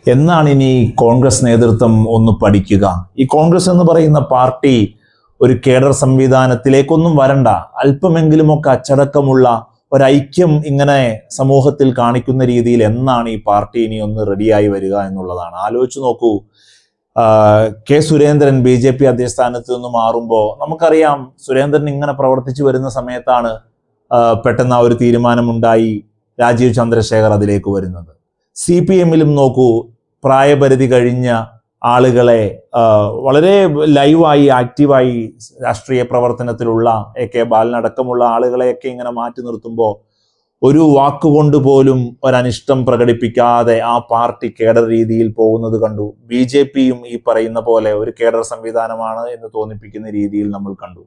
എന്നാണ് ഇനി കോൺഗ്രസ് നേതൃത്വം ഒന്ന് പഠിക്കുക? ഈ കോൺഗ്രസ് എന്ന് പറയുന്ന പാർട്ടി ഒരു കേഡർ സംവിധാനത്തിലേക്കൊന്നും വരണ്ട, അല്പമെങ്കിലുമൊക്കെ അച്ചടക്കമുള്ള ഒരൈക്യം ഇങ്ങനെ സമൂഹത്തിൽ കാണിക്കുന്ന രീതിയിൽ എന്നാണ് ഈ പാർട്ടി ഇനി ഒന്ന് റെഡിയായി വരിക എന്നുള്ളതാണ്. ആലോചിച്ച് നോക്കൂ. കെ സുരേന്ദ്രൻ BJP അധ്യക്ഷസ്ഥാനത്ത് നിന്ന് മാറുമ്പോൾ നമുക്കറിയാം, സുരേന്ദ്രൻ ഇങ്ങനെ പ്രവർത്തിച്ചു വരുന്ന സമയത്താണ് പെട്ടെന്ന് ആ ഒരു തീരുമാനമുണ്ടായി രാജീവ് ചന്ദ്രശേഖർ അതിലേക്ക് വരുന്നത്. CPM-ലും നോക്കൂ, പ്രായപരിധി കഴിഞ്ഞ ആളുകളെ വളരെ ലൈവായി ആക്റ്റീവായി രാഷ്ട്രീയ പ്രവർത്തനത്തിലുള്ള AK ബാലനടക്കമുള്ള ആളുകളെയൊക്കെ ഇങ്ങനെ മാറ്റി നിർത്തുമ്പോൾ ഒരു വാക്കുകൊണ്ട് പോലും ഒരനിഷ്ടം പ്രകടിപ്പിക്കാതെ ആ പാർട്ടി കേഡർ രീതിയിൽ പോകുന്നത് കണ്ടു. BJP-യും ഈ പറയുന്ന പോലെ ഒരു കേഡർ സംവിധാനമാണ് എന്ന് തോന്നിപ്പിക്കുന്ന രീതിയിൽ നമ്മൾ കണ്ടു.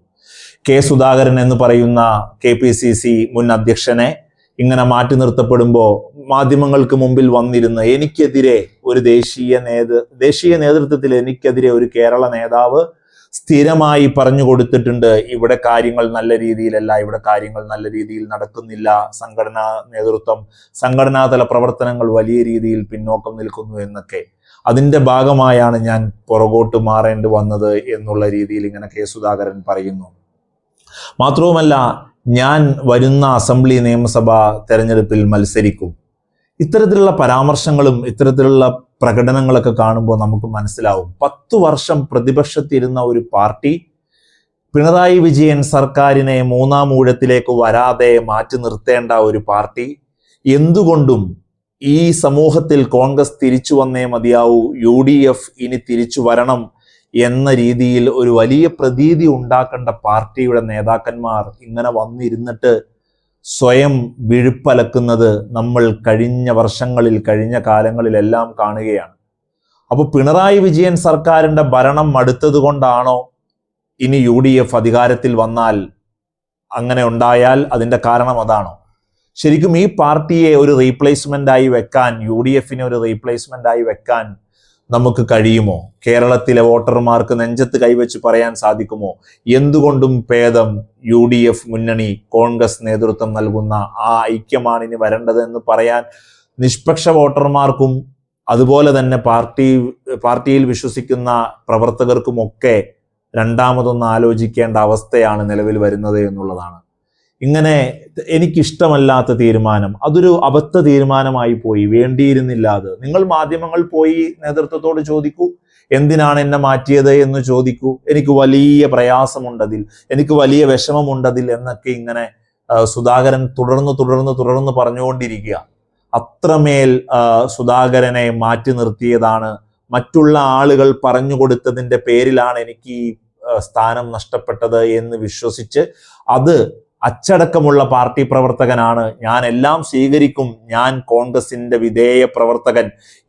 കെ സുധാകരൻ എന്ന് പറയുന്ന KPCC മുൻ അധ്യക്ഷനെ ഇങ്ങനെ മാറ്റി നിർത്തപ്പെടുമ്പോൾ മാധ്യമങ്ങൾക്ക് മുമ്പിൽ വന്നിരുന്ന് എനിക്കെതിരെ ഒരു ദേശീയ നേതൃത്വത്തിൽ എനിക്കെതിരെ ഒരു കേരള നേതാവ് സ്ഥിരമായി പറഞ്ഞു കൊടുത്തിട്ടുണ്ട്, ഇവിടെ കാര്യങ്ങൾ നല്ല രീതിയിലല്ല, ഇവിടെ കാര്യങ്ങൾ നല്ല രീതിയിൽ നടക്കുന്നില്ല, സംഘടനാ നേതൃത്വം സംഘടനാതല പ്രവർത്തനങ്ങൾ വലിയ രീതിയിൽ പിന്നോക്കം നിൽക്കുന്നു എന്നൊക്കെ. അതിന്റെ ഭാഗമായാണ് ഞാൻ പുറകോട്ട് മാറേണ്ടി വന്നത് എന്നുള്ള രീതിയിൽ ഇങ്ങനെ കെ സുധാകരൻ പറയുന്നു. മാത്രവുമല്ല, ഞാൻ വരുന്ന അസംബ്ലി നിയമസഭാ തെരഞ്ഞെടുപ്പിൽ മത്സരിക്കും. ഇത്തരത്തിലുള്ള പരാമർശങ്ങളും ഇത്തരത്തിലുള്ള പ്രകടനങ്ങളൊക്കെ കാണുമ്പോൾ നമുക്ക് മനസ്സിലാവും, 10 വർഷം പ്രതിപക്ഷത്തിരുന്ന ഒരു പാർട്ടി പിണറായി വിജയൻ സർക്കാരിനെ മൂന്നാം ഊഴത്തിലേക്ക് വരാതെ മാറ്റി നിർത്തേണ്ട ഒരു പാർട്ടി എന്തുകൊണ്ടും ഈ സമൂഹത്തിൽ കോൺഗ്രസ് തിരിച്ചു വന്നേ മതിയാവൂ, UDF ഇനി തിരിച്ചു വരണം എന്ന രീതിയിൽ ഒരു വലിയ പ്രതീതി ഉണ്ടാക്കേണ്ട പാർട്ടിയുടെ നേതാക്കന്മാർ ഇങ്ങനെ വന്നിരുന്നിട്ട് സ്വയം വിഴുപ്പലക്കുന്നത് നമ്മൾ കഴിഞ്ഞ വർഷങ്ങളിൽ കഴിഞ്ഞ കാലങ്ങളിലെല്ലാം കാണുകയാണ്. അപ്പോൾ പിണറായി വിജയൻ സർക്കാരിന്റെ ഭരണം മടുത്തത് കൊണ്ടാണോ ഇനി UDF അധികാരത്തിൽ വന്നാൽ അങ്ങനെ ഉണ്ടായാൽ അതിന്റെ കാരണം അതാണോ? ശരിക്കും ഈ പാർട്ടിയെ ഒരു റീപ്ലേസ്മെന്റ് ആയി വെക്കാൻ, UDF-നെ ഒരു റീപ്ലേസ്മെന്റ് ആയി വെക്കാൻ നമുക്ക് കഴിയുമോ? കേരളത്തിലെ വോട്ടർമാർക്ക് നെഞ്ചത്ത് കൈവച്ച് പറയാൻ സാധിക്കുമോ എന്തുകൊണ്ടും ഭേദം UDF മുന്നണി കോൺഗ്രസ് നേതൃത്വം നൽകുന്ന ആ ഐക്യമാണ് ഇനി വരേണ്ടത് എന്ന് പറയാൻ നിഷ്പക്ഷ വോട്ടർമാർക്കും അതുപോലെ തന്നെ പാർട്ടിയിൽ വിശ്വസിക്കുന്ന പ്രവർത്തകർക്കുമൊക്കെ രണ്ടാമതൊന്ന് ആലോചിക്കേണ്ട അവസ്ഥയാണ് നിലവിൽ വരുന്നത് എന്നുള്ളതാണ്. ഇങ്ങനെ എനിക്കിഷ്ടമല്ലാത്ത തീരുമാനം, അതൊരു അബദ്ധ തീരുമാനമായി പോയി, വേണ്ടിയിരുന്നില്ല അത്. നിങ്ങൾ മാധ്യമങ്ങൾ പോയി നേതൃത്വത്തോട് ചോദിക്കൂ, എന്തിനാണ് എന്നെ മാറ്റിയത് എന്ന് ചോദിക്കൂ. എനിക്ക് വലിയ പ്രയാസമുണ്ടതിൽ, എനിക്ക് വലിയ വിഷമമുണ്ടതിൽ എന്നൊക്കെ ഇങ്ങനെ സുധാകരൻ തുടർന്ന് പറഞ്ഞുകൊണ്ടിരിക്കുക. അത്രമേൽ സുധാകരനെ മാറ്റി നിർത്തിയതാണ്, മറ്റുള്ള ആളുകൾ പറഞ്ഞു കൊടുത്തതിൻ്റെ പേരിലാണ് എനിക്ക് ഈ സ്ഥാനം നഷ്ടപ്പെട്ടത് എന്ന് വിശ്വസിച്ച് അത് അച്ചടക്കമുള്ള പാർട്ടി പ്രവർത്തകനാണ്, ഞാൻ എല്ലാം സ്വീകരിക്കും, ഞാൻ കോൺഗ്രസിന്റെ വിധേയ പ്രവർത്തകൻ,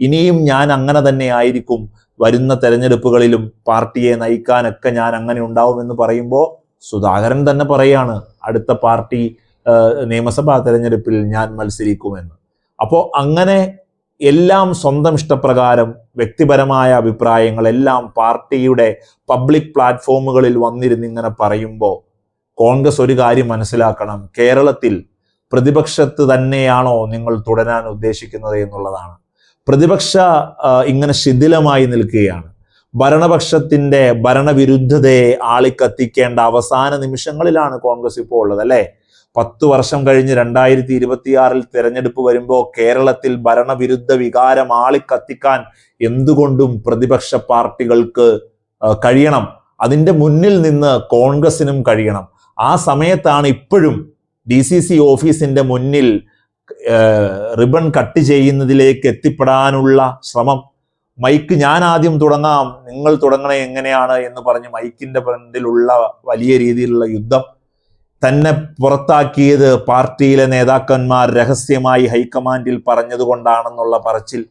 ഇനിയും ഞാൻ അങ്ങനെ തന്നെ ആയിരിക്കും, വരുന്ന തെരഞ്ഞെടുപ്പുകളിലും പാർട്ടിയെ നയിക്കാനൊക്കെ ഞാൻ അങ്ങനെ ഉണ്ടാവുമെന്ന് പറയുമ്പോൾ സുധാകരൻ തന്നെ പറയാണ് അടുത്ത പാർട്ടി നിയമസഭാ തെരഞ്ഞെടുപ്പിൽ ഞാൻ മത്സരിക്കുമെന്ന്. അപ്പോൾ അങ്ങനെ എല്ലാം സ്വന്തം ഇഷ്ടപ്രകാരം വ്യക്തിപരമായ അഭിപ്രായങ്ങളെല്ലാം പാർട്ടിയുടെ പബ്ലിക് പ്ലാറ്റ്ഫോമുകളിൽ വന്നിരുന്ന് ഇങ്ങനെ പറയുമ്പോൾ കോൺഗ്രസ് ഒരു കാര്യം മനസ്സിലാക്കണം, കേരളത്തിൽ പ്രതിപക്ഷത്ത് തന്നെയാണോ നിങ്ങൾ തുടരാൻ ഉദ്ദേശിക്കുന്നത് എന്നുള്ളതാണ്. പ്രതിപക്ഷ ഇങ്ങനെ ശിഥിലമായി നിൽക്കുകയാണ്. ഭരണപക്ഷത്തിന്റെ ഭരണവിരുദ്ധതയെ ആളിക്കത്തിക്കേണ്ട അവസാന നിമിഷങ്ങളിലാണ് കോൺഗ്രസ് ഇപ്പോൾ ഉള്ളത്, അല്ലേ? 10 വർഷം കഴിഞ്ഞ് 2026 തെരഞ്ഞെടുപ്പ് വരുമ്പോൾ കേരളത്തിൽ ഭരണവിരുദ്ധ വികാരം ആളിക്കത്തിക്കാൻ എന്തുകൊണ്ടും പ്രതിപക്ഷ പാർട്ടികൾക്ക് കഴിയണം. അതിൻ്റെ മുന്നിൽ നിന്ന് കോൺഗ്രസിനും കഴിയണം. ആ സമയത്താണ് ഇപ്പോഴും DCC ഓഫീസിന്റെ മുന്നിൽ റിബൺ കട്ട് ചെയ്യുന്നതിലേക്ക് എത്തിപ്പെടാനുള്ള ശ്രമം. മൈക്ക് ഞാൻ ആദ്യം തുടങ്ങാം, നിങ്ങൾ തുടങ്ങണേ എങ്ങനെയാണ് എന്ന് പറഞ്ഞ് മൈക്കിന്റെ ഫ്രണ്ടിലുള്ള വലിയ രീതിയിലുള്ള യുദ്ധം. തന്നെ പുറത്താക്കിയത് പാർട്ടിയിലെ നേതാക്കന്മാർ രഹസ്യമായി ഹൈക്കമാൻഡിൽ പറഞ്ഞതുകൊണ്ടാണെന്നുള്ള പറച്ചിൽ.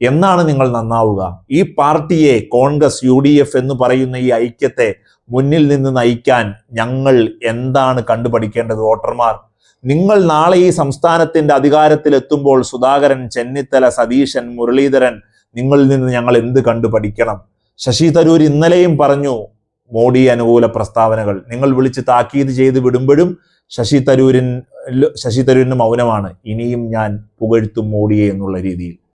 എന്നാണ് നിങ്ങൾ നന്നാവുക? ഈ പാർട്ടിയെ കോൺഗ്രസ് UDF എന്ന് പറയുന്ന ഈ ഐക്യത്തെ മുന്നിൽ നിന്ന് നയിക്കാൻ ഞങ്ങൾ എന്താണ് കണ്ടുപഠിക്കേണ്ടത്? വോട്ടർമാർ, നിങ്ങൾ നാളെ ഈ സംസ്ഥാനത്തിന്റെ അധികാരത്തിലെത്തുമ്പോൾ സുധാകരൻ, ചെന്നിത്തല, സതീശൻ, മുരളീധരൻ, നിങ്ങളിൽ നിന്ന് ഞങ്ങൾ എന്ത് കണ്ടുപഠിക്കണം? ശശി തരൂർ ഇന്നലെയും പറഞ്ഞു മോഡി അനുകൂല പ്രസ്താവനകൾ. നിങ്ങൾ വിളിച്ച് താക്കീത് ചെയ്ത് വിടുമ്പോഴും ശശി തരൂരിന് മൗനമാണ്. ഇനിയും ഞാൻ പുകഴ്ത്തും മോഡിയെ എന്നുള്ള രീതിയിൽ.